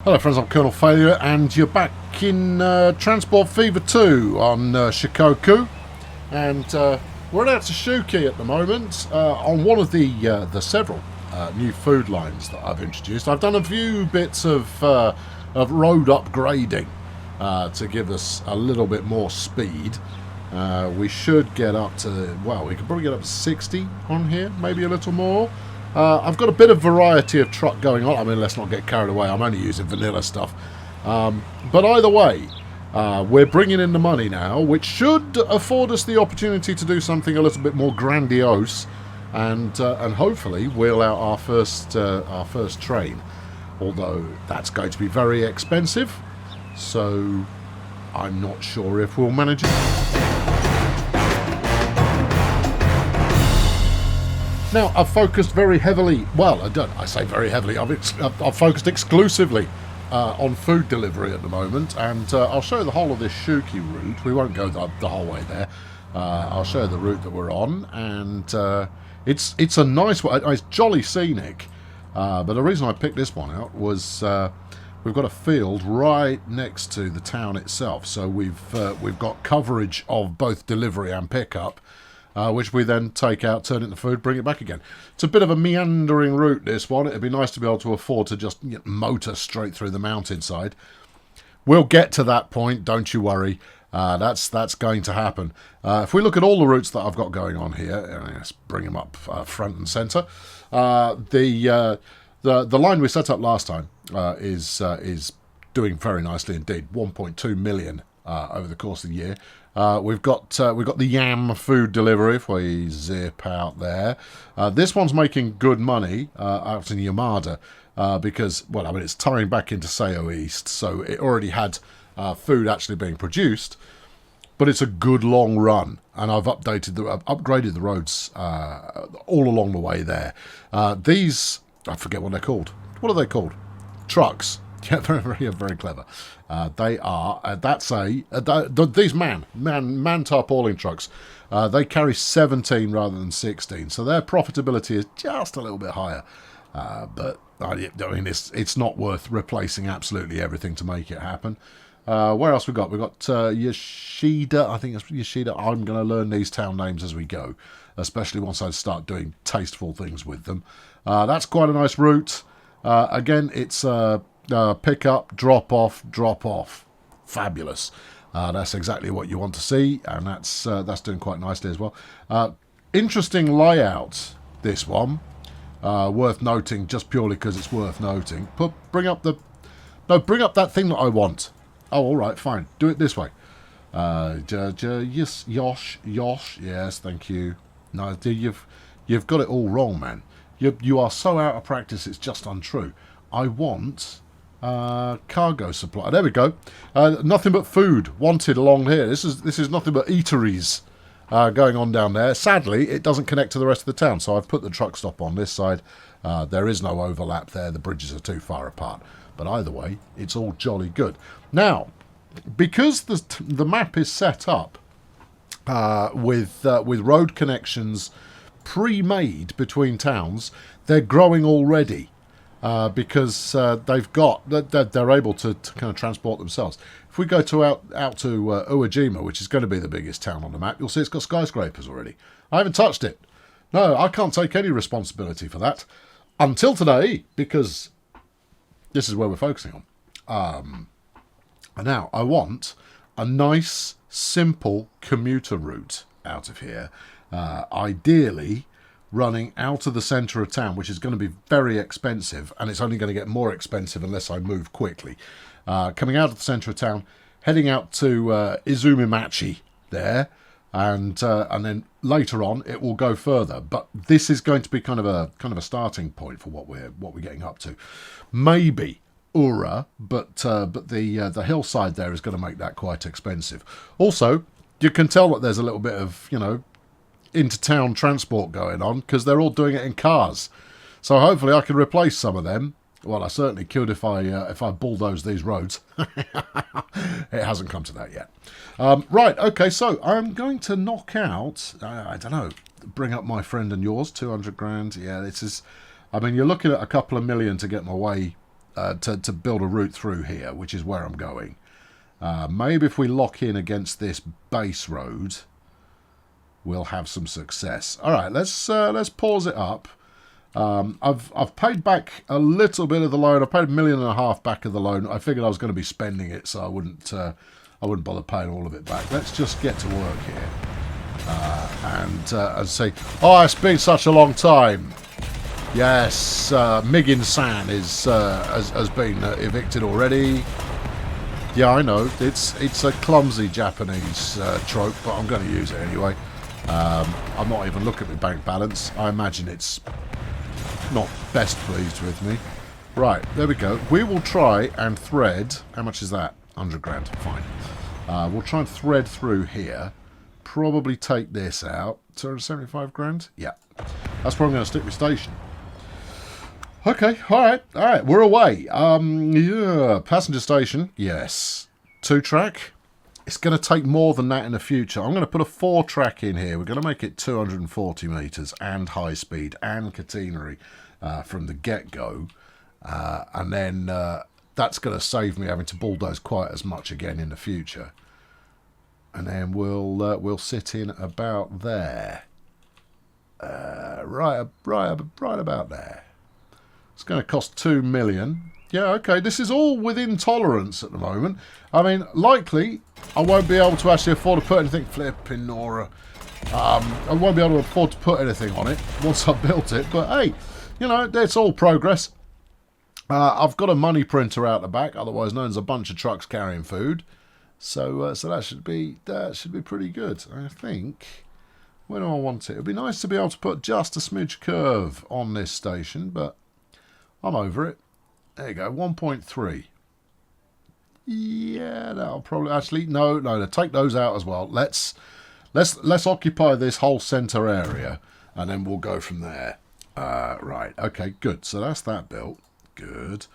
Hello friends, I'm Colonel Failure and you're back in Transport Fever 2 on Shikoku, and we're at Atsushi at the moment on one of the several new food lines that I've introduced. I've done a few bits of road upgrading to give us a little bit more speed. We should get up to, well, we could probably get up to 60 on here, maybe a little more. I've got a bit of variety of truck going on. I mean, let's not get carried away. I'm only using vanilla stuff. But either way, we're bringing in the money now, which should afford us the opportunity to do something a little bit more grandiose, and hopefully wheel out our first train. Although that's going to be very expensive, so I'm not sure if we'll manage it. Now, I've focused very heavily, well, I say very heavily, I've focused exclusively on food delivery at the moment, and I'll show you the whole of this Shuki route. We won't go the whole way there. I'll show you the route that we're on, and it's a nice one. It's jolly scenic, but the reason I picked this one out was we've got a field right next to the town itself, so we've got coverage of both delivery and pickup. Which we then take out, turn it into food, bring it back again. It's a bit of a meandering route, this one. It'd be nice to be able to afford to just motor straight through the mountainside. We'll get to that point, don't you worry. That's going to happen. If we look at all the routes that I've got going on here, let's bring them up front and centre. The line we set up last time is doing very nicely indeed. 1.2 million over the course of the year. We've got the Yam food delivery if we zip out there. This one's making good money out in Yamada because, well, I mean, it's tying back into Seo East, so it already had food actually being produced, but it's a good long run, and I've upgraded the roads all along the way there. These, I forget what they're called. What are they called? Trucks. Yeah, very clever. They are. These man tarpaulin trucks. They carry 17 rather than 16, so their profitability is just a little bit higher. But I mean, it's not worth replacing absolutely everything to make it happen. Where else we got? We got Yoshida. I think it's Yoshida. I'm going to learn these town names as we go, especially once I start doing tasteful things with them. That's quite a nice route. Again, it's pick up, drop off. Fabulous. That's exactly what you want to see, and that's doing quite nicely as well. Interesting layout, this one. Worth noting, just purely because it's worth noting. Bring up that thing that I want. Oh, all right, fine. Do it this way. Yes, Yosh. Yes, thank you. No, you've got it all wrong, man. You are so out of practice, it's just untrue. I want cargo supply. There we go. Nothing but food wanted along here. This is nothing but eateries going on down there. Sadly, it doesn't connect to the rest of the town, so I've put the truck stop on this side. There is no overlap there. The bridges are too far apart. But either way, it's all jolly good. Now, because the map is set up with road connections pre-made between towns, they're growing already. Because they're able to kind of transport themselves. If we go out to Uwajima, which is going to be the biggest town on the map, you'll see it's got skyscrapers already. I haven't touched it. No, I can't take any responsibility for that until today, because this is where we're focusing on. Now, I want a nice, simple commuter route out of here, ideally running out of the centre of town, which is going to be very expensive, and it's only going to get more expensive unless I move quickly. Coming out of the centre of town, heading out to Izumimachi there, and then later on it will go further. But this is going to be kind of a starting point for what we're getting up to. Maybe Ura, but the hillside there is going to make that quite expensive. Also, you can tell that there's a little bit of inter-town transport going on, because they're all doing it in cars. So hopefully I can replace some of them. Well, I certainly could if I bulldoze these roads. It hasn't come to that yet. Right, okay, so I'm going to knock out, I don't know, bring up my friend and yours, 200 grand. Yeah, this is, I mean, you're looking at a couple of million to get my way to build a route through here, which is where I'm going. Maybe if we lock in against this base road, we'll have some success. All right, let's pause it up. I've paid back a little bit of the loan. I paid $1.5 million back of the loan. I figured I was going to be spending it, so I wouldn't bother paying all of it back. Let's just get to work here. And as I say, oh, it's been such a long time. Yes, Miggin-san has been evicted already. Yeah, I know. It's a clumsy Japanese trope, but I'm going to use it anyway. I'm not even looking at my bank balance. I imagine it's not best pleased with me. Right, there we go. We will try and thread. How much is that? 100 grand. Fine. We'll try and thread through here. Probably take this out. 275 grand? Yeah. That's where I'm going to stick my station. Okay, alright, we're away. Yeah, passenger station, yes. 2-track. It's going to take more than that in the future. I'm going to put a 4-track in here. We're going to make it 240 metres and high speed and catenary from the get-go. And then that's going to save me having to bulldoze quite as much again in the future. And then we'll sit in about there. Right about there. It's going to cost 2 million. Yeah, okay, this is all within tolerance at the moment. I mean, likely, I won't be able to actually afford to put anything... Flipping Nora. I won't be able to afford to put anything on it once I've built it. But hey, you know, it's all progress. I've got a money printer out the back, otherwise known as a bunch of trucks carrying food. So that should be pretty good, I think. Where do I want it? It'd be nice to be able to put just a smidge curve on this station, but I'm over it. There you go, 1.3. Yeah, that'll probably actually no. Take those out as well. Let's occupy this whole centre area, and then we'll go from there. Right. Okay. Good. So that's that built. Good.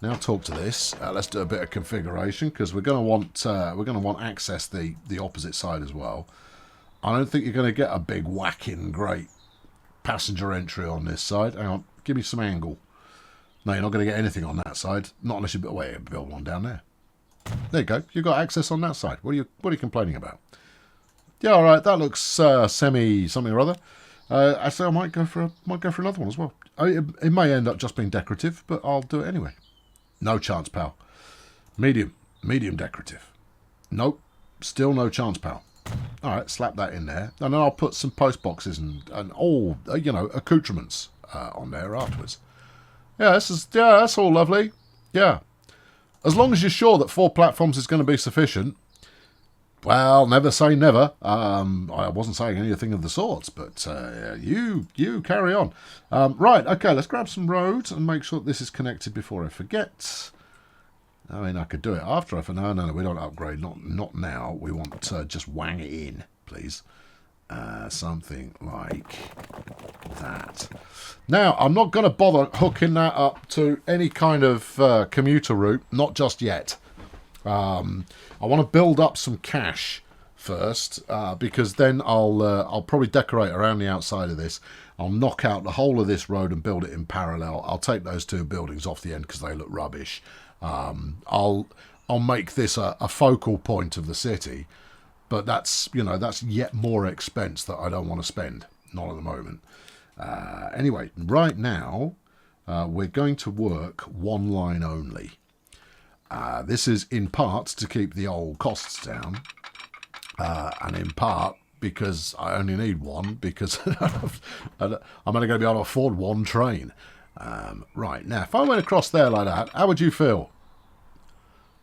Now talk to this. Let's do a bit of configuration because we're going to want access the opposite side as well. I don't think you're going to get a big whacking great passenger entry on this side. Hang on, give me some angle. No, you're not going to get anything on that side. Not unless you build one down there. There you go. You've got access on that side. What are you complaining about? Yeah, all right. That looks semi something or other. Actually, I might go for another one as well. It may end up just being decorative, but I'll do it anyway. No chance, pal. Medium decorative. Nope. Still no chance, pal. All right, slap that in there, and then I'll put some post boxes and all accoutrements on there afterwards. Yeah, that's all lovely. Yeah, as long as you're sure that 4 platforms is going to be sufficient. Well, never say never. I wasn't saying anything of the sorts, but you carry on. Right, okay, let's grab some roads and make sure that this is connected before I forget. I mean, I could do it after I... No, we don't upgrade. Not now. We want to just wang it in, please. Something like that. Now, I'm not going to bother hooking that up to any kind of commuter route. Not just yet. I want to build up some cash first, because then I'll probably decorate around the outside of this. I'll knock out the whole of this road and build it in parallel. I'll take those 2 buildings off the end because they look rubbish. I'll make this a focal point of the city, but that's yet more expense that I don't want to spend. Not at the moment. Anyway, right now we're going to work 1 line only. This is in part to keep the old costs down, and in part because I only need 1 because I'm only going to be able to afford 1 train. Right, now if I went across there like that, how would you feel?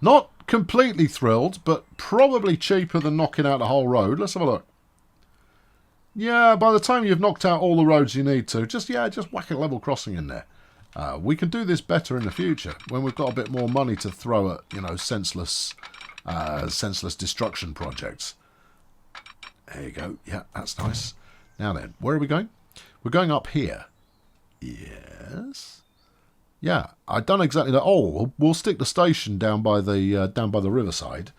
Not completely thrilled, but probably cheaper than knocking out the whole road. Let's have a look. Yeah, by the time you've knocked out all the roads you need to, just whack a level crossing in there. We can do this better in the future when we've got a bit more money to throw at, senseless destruction projects. There you go. Yeah, that's nice. Now then, where are we going? We're going up here. Yes. Yeah, I done exactly that. Oh, we'll stick the station down by the riverside,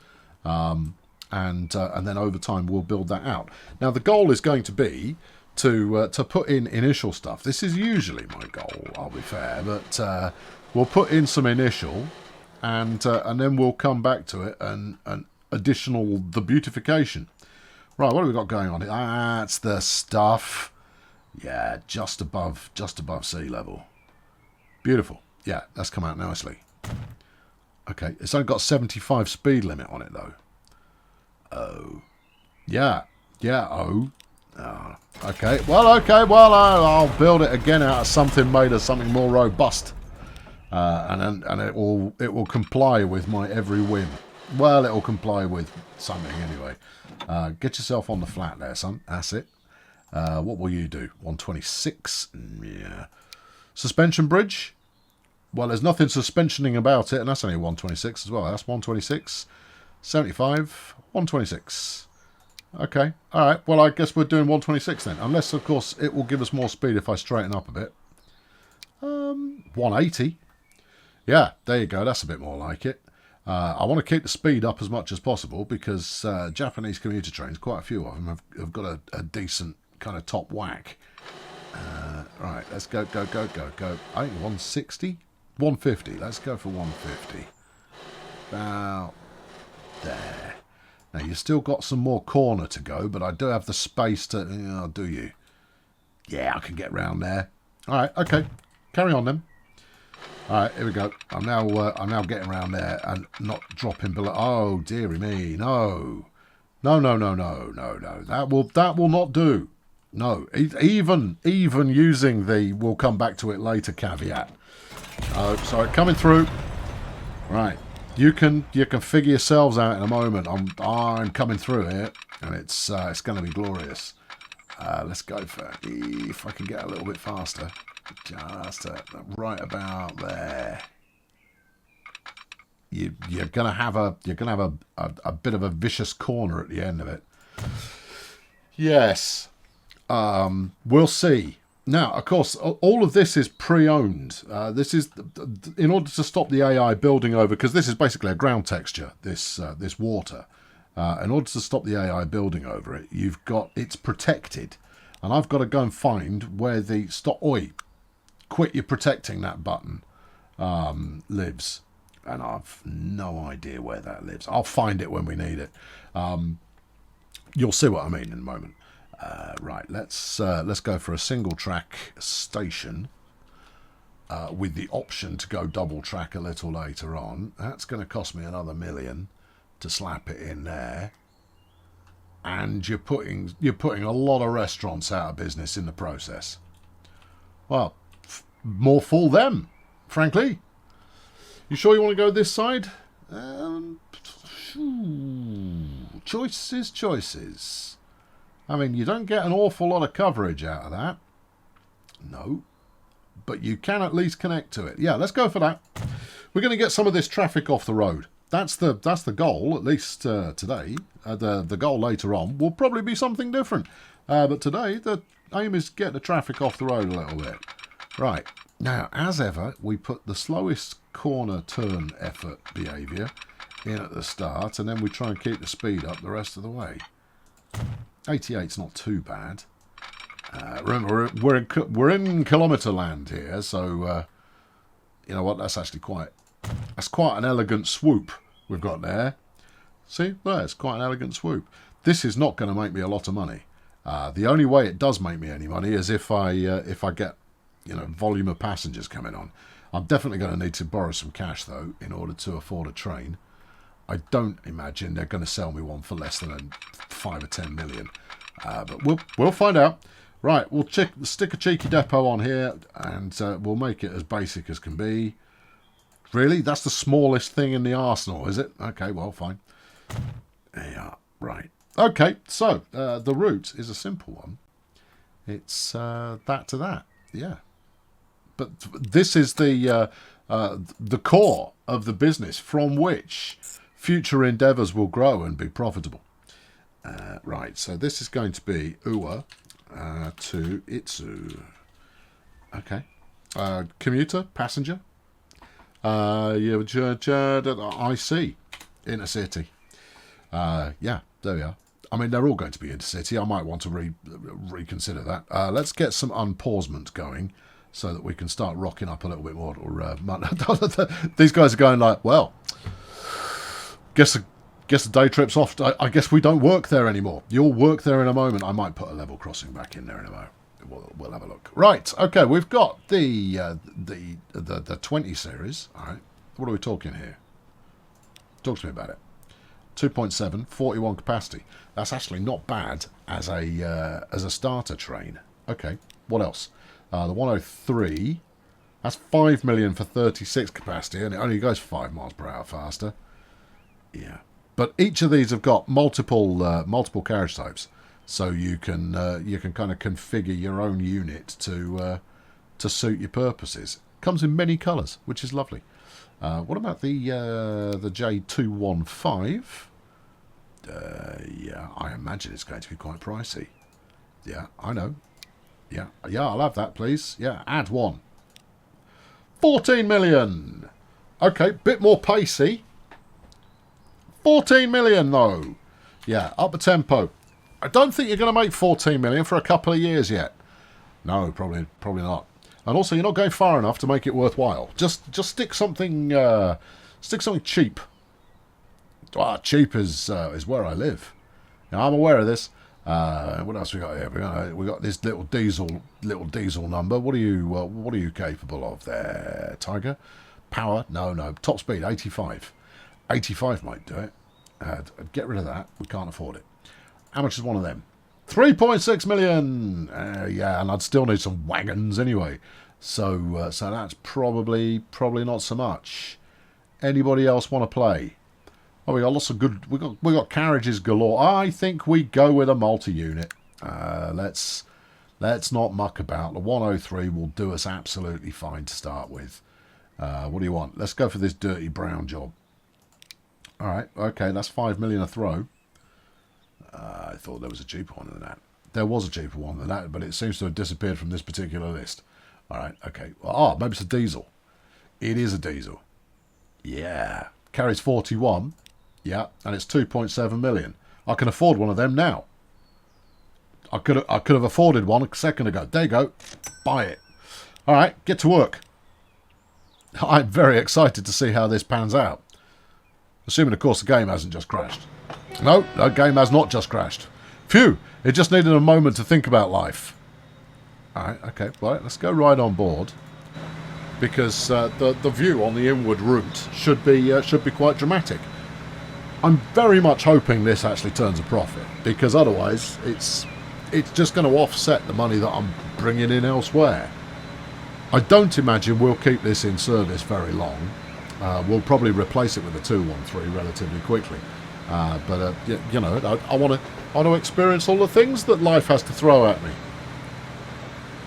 and then over time we'll build that out. Now the goal is going to be to put in initial stuff. This is usually my goal, I'll be fair, but We'll put in some initial, and then we'll come back to it and additional the beautification. Right, what have we got going on here? That's the stuff. Yeah, just above sea level. Beautiful. Yeah, that's come out nicely. Okay, it's only got 75 speed limit on it though. Oh, yeah, yeah. Oh, okay. Well, I'll build it again out of something made of something more robust, and it will comply with my every whim. Well, it will comply with something anyway. Get yourself on the flat there, son. That's it. What will you do? 126. Yeah. Suspension bridge. Well, there's nothing suspensioning about it, and that's only 126 as well. That's 126, 75, 126. Okay, all right. Well, I guess we're doing 126 then, unless, of course, it will give us more speed if I straighten up a bit. 180. Yeah, there you go. That's a bit more like it. I want to keep the speed up as much as possible because Japanese commuter trains, quite a few of them, have got a decent kind of top whack. Right, let's go. I think 160. 150. Let's go for 150. About there. Now, you've still got some more corner to go, but I do have the space to... Oh, do you? Yeah, I can get round there. All right, okay. Carry on, then. All right, here we go. I'm now getting around there and not dropping below... Oh, dearie me. No. No. That will not do. No. Even using the we'll come back to it later caveat. Oh, sorry, coming through. Right, you can figure yourselves out in a moment. I'm coming through here, and it's going to be glorious. Let's go for if I can get a little bit faster, just right about there. You're gonna have a bit of a vicious corner at the end of it. Yes, we'll see. Now, of course, all of this is pre-owned. This is in order to stop the AI building over, because this is basically a ground texture. This water. In order to stop the AI building over it, it's protected, and I've got to go and find where the stop. Oi, quit! You're protecting that button. Lives, and I've no idea where that lives. I'll find it when we need it. You'll see what I mean in a moment. Right, let's go for a single track station with the option to go double track a little later on. That's going to cost me another $1 million to slap it in there, and you're putting a lot of restaurants out of business in the process. Well, more fool them, frankly. You sure you want to go this side? Choices. I mean, you don't get an awful lot of coverage out of that. No. But you can at least connect to it. Yeah, let's go for that. We're going to get some of this traffic off the road. That's the goal, at least today. The goal later on will probably be something different. But today, the aim is get the traffic off the road a little bit. Right. Now, as ever, we put the slowest corner turn effort behaviour in at the start, and then we try and keep the speed up the rest of the way. 88's not too bad. Remember, we're in kilometre land here, so you know what? That's quite an elegant swoop we've got there. See, there's quite an elegant swoop. This is not going to make me a lot of money. The only way it does make me any money is if I get volume of passengers coming on. I'm definitely going to need to borrow some cash though in order to afford a train. I don't imagine they're going to sell me one for less than 5 or 10 million. But we'll find out. Right, we'll stick a cheeky depot on here, and we'll make it as basic as can be. Really? That's the smallest thing in the arsenal, is it? Okay, well, fine. There you are. Right. Okay, so the route is a simple one. It's that to that. Yeah. But this is the core of the business from which future endeavours will grow and be profitable. Right, so this is going to be Uwa to Itsu. Okay. Commuter, passenger. IC, inner city. Yeah, there we are. I mean, they're all going to be intercity. I might want to reconsider that. Let's get some unpausement going. so that we can start rocking up a little bit more. Or these guys are going like, well, guess the day trip's off. I guess we don't work there anymore. You'll work there in a moment. I might put a level crossing back in there in a moment. We'll have a look. Right, okay, we've got the 20 series. All right, what are we talking here? Talk to me about it. 2.7, 41 capacity. That's actually not bad as a starter train. Okay, what else? The 103. That's 5 million for 36 capacity, and it only goes 5 miles per hour faster. Yeah, but each of these have got multiple carriage types. So you can kind of configure your own unit to suit your purposes. Comes in many colours, which is lovely. What about the J215? Yeah, I imagine it's going to be quite pricey. Yeah, I know. Yeah, I'll have that, please. Yeah, add one. 14 million. Okay, bit more pacey. 14 million though. Yeah, up the tempo. I don't think you're going to make 14 million for a couple of years yet. No, probably not. And also, you're not going far enough to make it worthwhile. Just stick something cheap. Cheap is where I live. Now, I'm aware of this. What else we got here? We got this little diesel number. What are you capable of there, Tiger? Power? No. Top speed 85. 85 might do it. Get rid of that. We can't afford it. How much is one of them? 3.6 million. Yeah, and I'd still need some wagons anyway. So that's probably not so much. Anybody else want to play? Oh, we got lots of good. We got carriages galore. I think we go with a multi-unit. Let's not muck about. The 103 will do us absolutely fine to start with. What do you want? Let's go for this dirty brown job. All right. Okay, that's 5 million a throw. I thought there was a cheaper one than that. There was a cheaper one than that, but it seems to have disappeared from this particular list. All right, okay. Well, maybe it's a diesel. It is a diesel. Yeah. Carries 41. Yeah, and it's 2.7 million. I can afford one of them now. I could have afforded one a second ago. There you go. Buy it. All right, get to work. I'm very excited to see how this pans out. Assuming, of course, the game hasn't just crashed. No, the game has not just crashed. Phew, it just needed a moment to think about life. Alright, okay, right, let's go right on board. Because the view on the inward route should be quite dramatic. I'm very much hoping this actually turns a profit, because otherwise it's just going to offset the money that I'm bringing in elsewhere. I don't imagine we'll keep this in service very long. We'll probably replace it with a 213 relatively quickly. But you know, I want to experience all the things that life has to throw at me,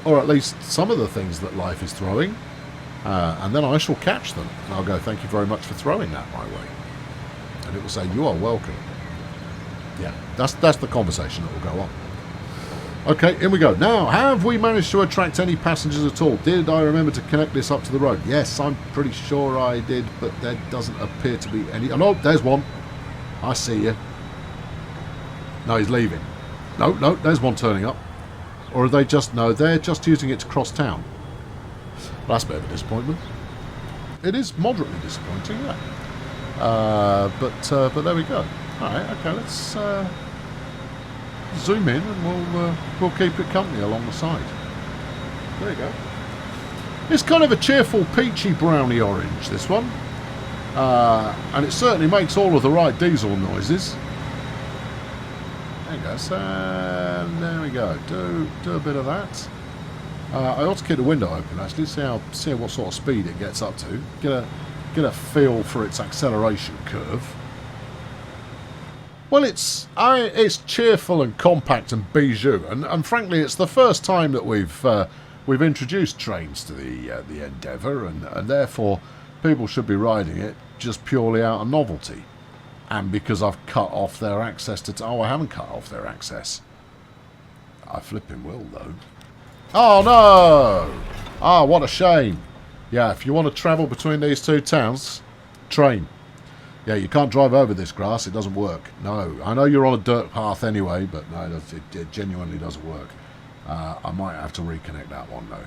or at least some of the things that life is throwing, and then I shall catch them, and I'll go, thank you very much for throwing that my way, and it will say, you are welcome. Yeah, that's the conversation that will go on. Okay, here we go. Now, have we managed to attract any passengers at all? Did I remember to connect this up to the road? Yes, I'm pretty sure I did, but there doesn't appear to be any. Oh no, there's one. I see you. No, he's leaving. No, there's one turning up. Or are they just... No, they're just using it to cross town. Well, that's a bit of a disappointment. It is moderately disappointing, yeah. But there we go. Alright, okay, let's zoom in and we'll keep it company along the side. There you go. It's kind of a cheerful peachy browny orange, this one. And it certainly makes all of the right diesel noises. There you go. So there we go. Do a bit of that. I ought to keep the window open actually. See what sort of speed it gets up to. Get a feel for its acceleration curve. Well, it's cheerful and compact and bijou, and frankly, it's the first time that we've introduced trains to the Endeavour, and therefore people should be riding it just purely out of novelty, and because I've cut off their access to. I haven't cut off their access. I flipping will though. Oh no! Ah, what a shame. Yeah, if you want to travel between these two towns, train. Yeah, you can't drive over this grass. It doesn't work. No, I know you're on a dirt path anyway, but no, it genuinely doesn't work. I might have to reconnect that one though.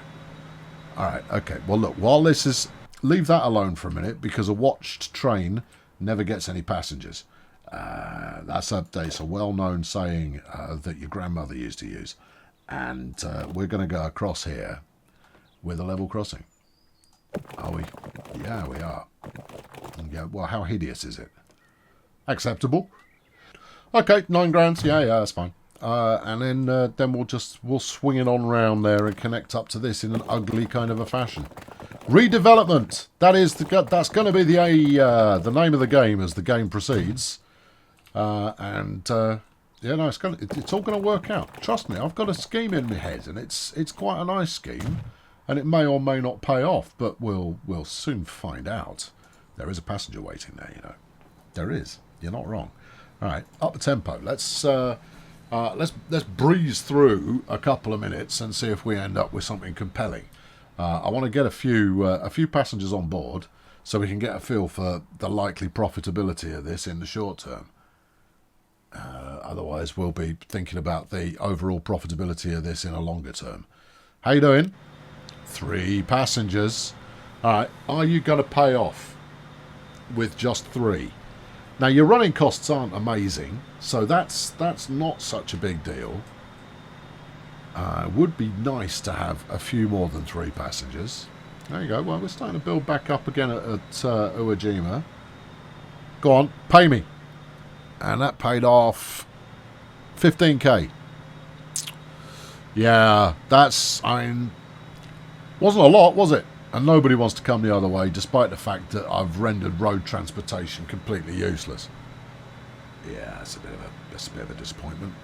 Alright, okay. Well, look, while this is... Leave that alone for a minute, because a watched train never gets any passengers. That's a well-known saying that your grandmother used to use. And we're going to go across here with a level crossing. Are we? Yeah, we are. Yeah, well, how hideous is it? Acceptable. Okay, 9 grand. Yeah, that's fine. And then we'll swing it on round there and connect up to this in an ugly kind of a fashion. Redevelopment. That's going to be the name of the game as the game proceeds. Yeah, no, it's all going to work out. Trust me, I've got a scheme in my head, and it's quite a nice scheme, and it may or may not pay off, but we'll soon find out. There is a passenger waiting there, you know. There is. You're not wrong. All right, up the tempo. Let's breeze through a couple of minutes and see if we end up with something compelling. I want to get a few passengers on board so we can get a feel for the likely profitability of this in the short term. Otherwise, we'll be thinking about the overall profitability of this in a longer term. How you doing? 3 passengers. All right, are you going to pay off with just 3? Now, your running costs aren't amazing, so that's not such a big deal. It would be nice to have a few more than 3 passengers. There you go. Well, we're starting to build back up again at Uwajima. Go on, pay me. And that paid off 15k. Yeah, wasn't a lot, was it? And nobody wants to come the other way, despite the fact that I've rendered road transportation completely useless. Yeah, it's a bit of a disappointment.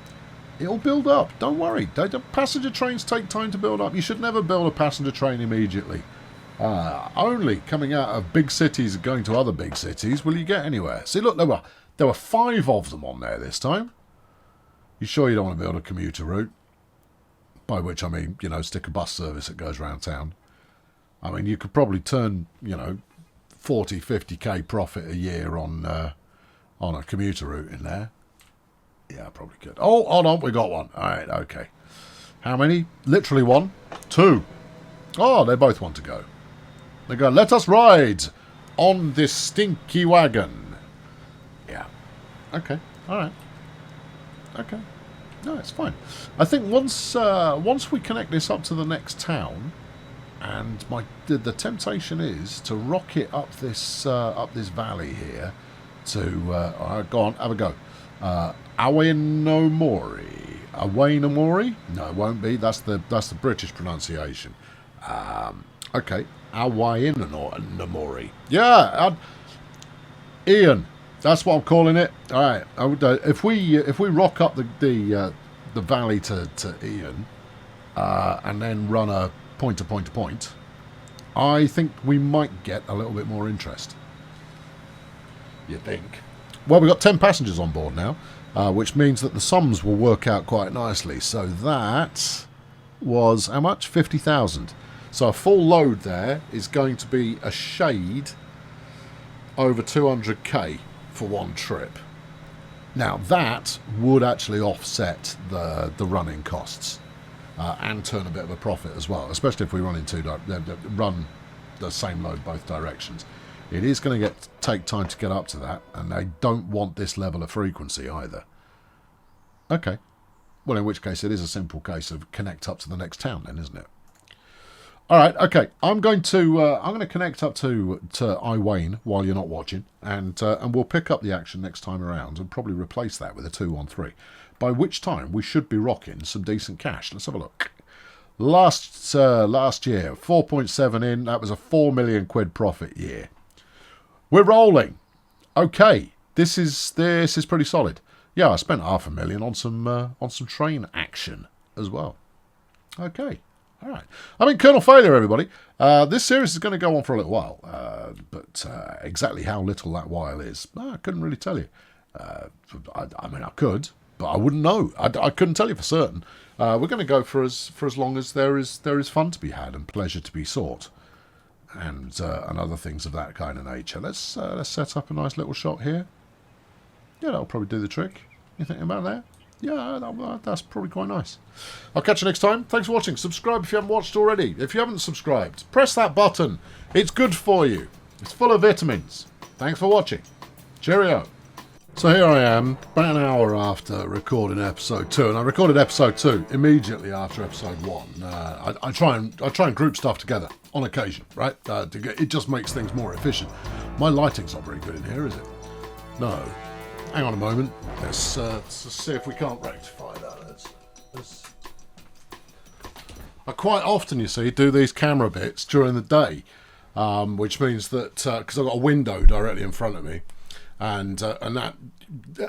It'll build up. Don't worry. Passenger trains take time to build up. You should never build a passenger train immediately. Only coming out of big cities and going to other big cities will you get anywhere. See, look, there were 5 of them on there this time. You sure you don't want to build a commuter route? By which I mean, you know, stick a bus service that goes around town. I mean, you could probably turn, you know, 40, 50k profit a year on a commuter route in there. Yeah, probably could. Oh, hold on, we got one. All right, okay. How many? Literally 1, 2. Oh, they both want to go. They go, let us ride on this stinky wagon. Yeah. Okay. All right. Okay. No, it's fine. I think once we connect this up to the next town, and the temptation is to rocket up this valley here to go on, have a go. Awanomori. Awanomori? No, it won't be. That's the British pronunciation. Okay. Awanomori. Yeah, Ian. That's what I'm calling it. All right. If we rock up the valley to Ian, and then run a point to point to point, I think we might get a little bit more interest. You think? Well, we've got 10 passengers on board now, which means that the sums will work out quite nicely. So that was how much? 50,000. So a full load there is going to be a shade over 200k for one trip. Now that would actually offset the running costs and turn a bit of a profit as well, especially if we run run the same load both directions. It is going to take time to get up to that, and they don't want this level of frequency either. Okay, well, in which case it is a simple case of connect up to the next town, then, isn't it? All right, okay. I'm going to connect up to Iwayne while you're not watching, and we'll pick up the action next time around and probably replace that with a 2-on-3. By which time we should be rocking some decent cash. Let's have a look. Last year, 4.7 in. That was a 4 million quid profit year. We're rolling. Okay, this is pretty solid. Yeah, I spent $500,000 on some train action as well. Okay. All right. I mean, Colonel Failure, everybody. This series is going to go on for a little while, but exactly how little that while is, I couldn't really tell you. I mean, I could, but I wouldn't know. I couldn't tell you for certain. We're going to go for as long as there is fun to be had and pleasure to be sought, and other things of that kind of nature. Let's set up a nice little shot here. Yeah, that'll probably do the trick. You thinking about that? yeah, that's probably quite nice. I'll catch you next time. Thanks for watching. Subscribe if you haven't watched already. If you haven't subscribed, press that button. It's good for you. It's full of vitamins. Thanks for watching. Cheerio. So here I am, about an hour after recording episode 2, and I recorded episode 2 immediately after episode 1. I try and group stuff together on occasion, right? It just makes things more efficient. My lighting's not very good in here, is it? No. Hang on a moment. Let's see if we can't rectify that. I quite often, you see, do these camera bits during the day, which means that because I've got a window directly in front of me. And that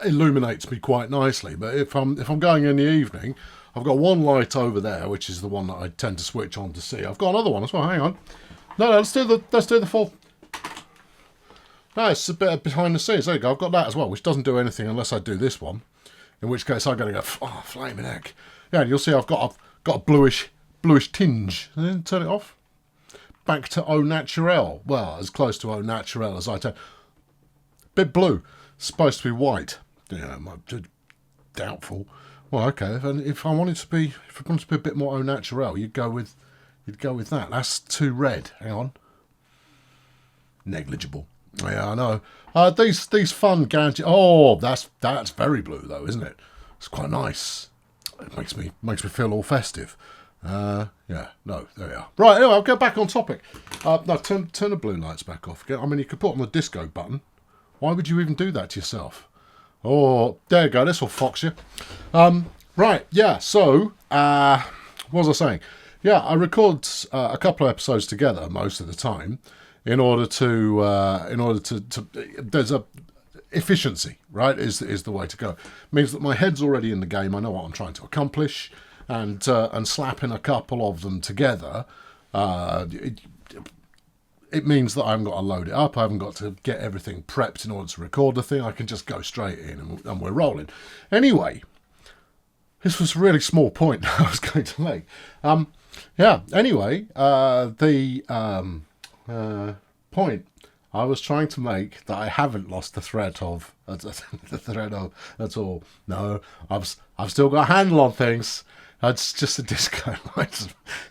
illuminates me quite nicely. But if I'm going in the evening, I've got one light over there, which is the one that I tend to switch on to see. I've got another one as well. Hang on. No, let's do the full. No, it's a bit behind the scenes. There you go. I've got that as well, which doesn't do anything unless I do this one. In which case I'm going to go, oh, flaming heck. Yeah, and you'll see I've got a bluish tinge. And then turn it off. Back to au naturel. Well, as close to au naturel as I can. Bit blue, supposed to be white. Yeah, doubtful. Well, okay. If I wanted to be a bit more au naturel, you'd go with that. That's too red. Hang on. Negligible. Yeah, I know. These fun gadgets. Oh, that's very blue though, isn't it? It's quite nice. It makes me feel all festive. Yeah, no, there we are. Right, anyway, I'll go back on topic. No, turn the blue lights back off. I mean, you could put on the disco button. Why would you even do that to yourself? Oh, there you go. This will fox you. Right, yeah. So, what was I saying? Yeah, I record a couple of episodes together most of the time, in order to there's a efficiency, right? Is the way to go. It means that my head's already in the game. I know what I'm trying to accomplish, and slapping a couple of them together. It means that I haven't got to load it up. I haven't got to get everything prepped in order to record the thing. I can just go straight in and we're rolling. Anyway, this was a really small point I was going to make. Yeah, anyway, the point I was trying to make that I haven't lost the thread of at all. No, I've still got a handle on things. It's just a disco light.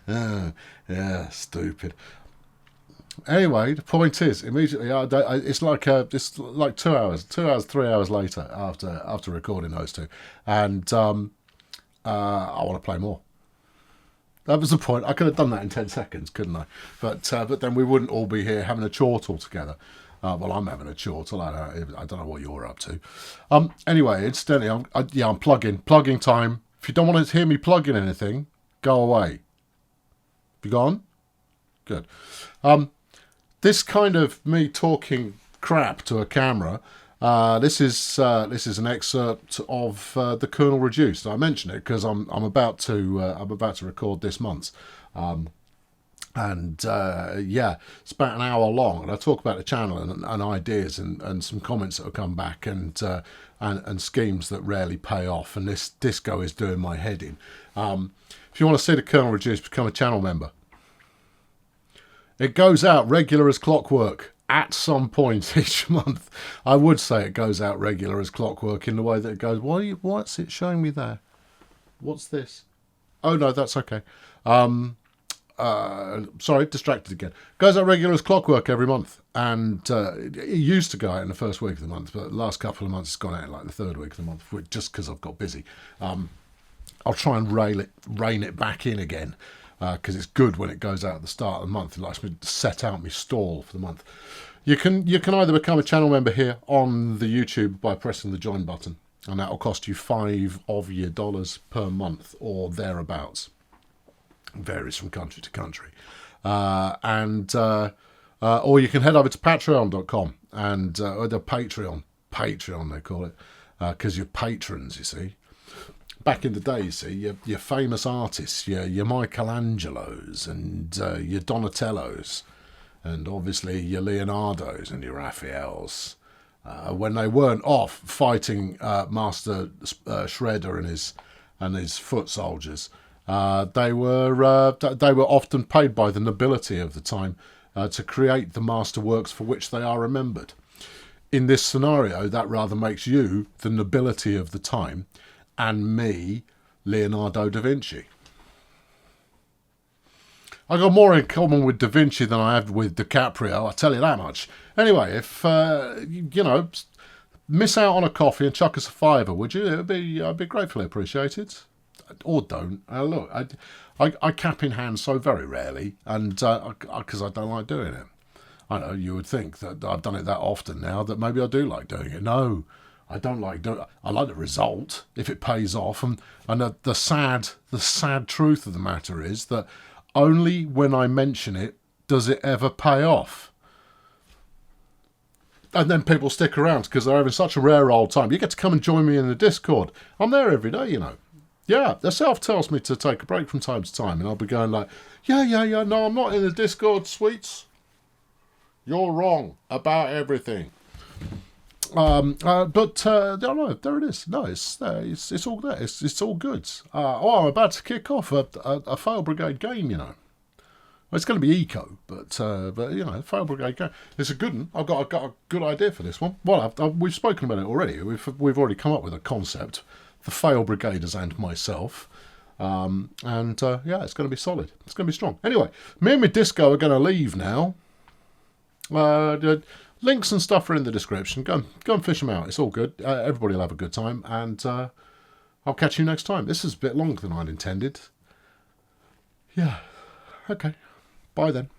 Yeah, stupid. Anyway, the point is, immediately, it's like 2 hours, 3 hours later after recording those two, and I want to play more. That was the point. I could have done that in 10 seconds, couldn't I? But then we wouldn't all be here having a chortle together. Well, I'm having a chortle. I don't know what you're up to. Anyway, incidentally, I'm plugging time. If you don't want to hear me plugging anything, go away. Have you gone? Good. This kind of me talking crap to a camera. This is an excerpt of the Colonel Reduced. I mention it because I'm about to record this month's, yeah, it's about an hour long, and I talk about the channel and ideas and some comments that have come back and schemes that rarely pay off. And this disco is doing my head in. If you want to see the Colonel Reduced, become a channel member. It goes out regular as clockwork at some point each month. I would say it goes out regular as clockwork in the way that it goes. What's it showing me there? What's this? Oh, no, that's okay. Sorry, distracted again. Goes out regular as clockwork every month. And it used to go out in the first week of the month, but the last couple of months it's gone out in like the third week of the month, just because I've got busy. I'll try and rein it back in again. Because it's good when it goes out at the start of the month. It likes me to set out my stall for the month. You can either become a channel member here on the YouTube by pressing the join button, and that will cost you $5 of your dollars per month or thereabouts. It varies from country to country. Or you can head over to patreon.com or the Patreon they call it, because you're patrons, you see. Back in the day, you see, your famous artists, your Michelangelos and your Donatellos, and obviously your Leonardos and your Raphaels, when they weren't off fighting Master Shredder and his foot soldiers, they were often paid by the nobility of the time to create the masterworks for which they are remembered. In this scenario, that rather makes you the nobility of the time, and me, Leonardo da Vinci. I got more in common with Da Vinci than I have with DiCaprio, I tell you that much. Anyway, if, miss out on a coffee and chuck us a fiver, would you? I'd be gratefully appreciated. Or don't. Look, I cap in hand so very rarely, and because I don't like doing it. I know you would think that I've done it that often now that maybe I do like doing it. No, I don't like doing it. I like the result if it pays off, and the sad truth of the matter is that only when I mention it does it ever pay off. And then people stick around because they're having such a rare old time. You get to come and join me in the Discord. I'm there every day, you know. Yeah, the self tells me to take a break from time to time, and I'll be going like, yeah, no, I'm not in the Discord, sweets. You're wrong about everything. No, there it is. No, it's all there. It's all good. I'm about to kick off a Fail Brigade game, you know. It's going to be eco, but you know, Fail Brigade game. It's a good one. I've got a good idea for this one. Well, we've spoken about it already. We've already come up with a concept. The Fail Brigaders and myself. Yeah, it's going to be solid. It's going to be strong. Anyway, me and my disco are going to leave now. Links and stuff are in the description. Go and fish them out. It's all good. Everybody will have a good time. And I'll catch you next time. This is a bit longer than I'd intended. Yeah. Okay. Bye then.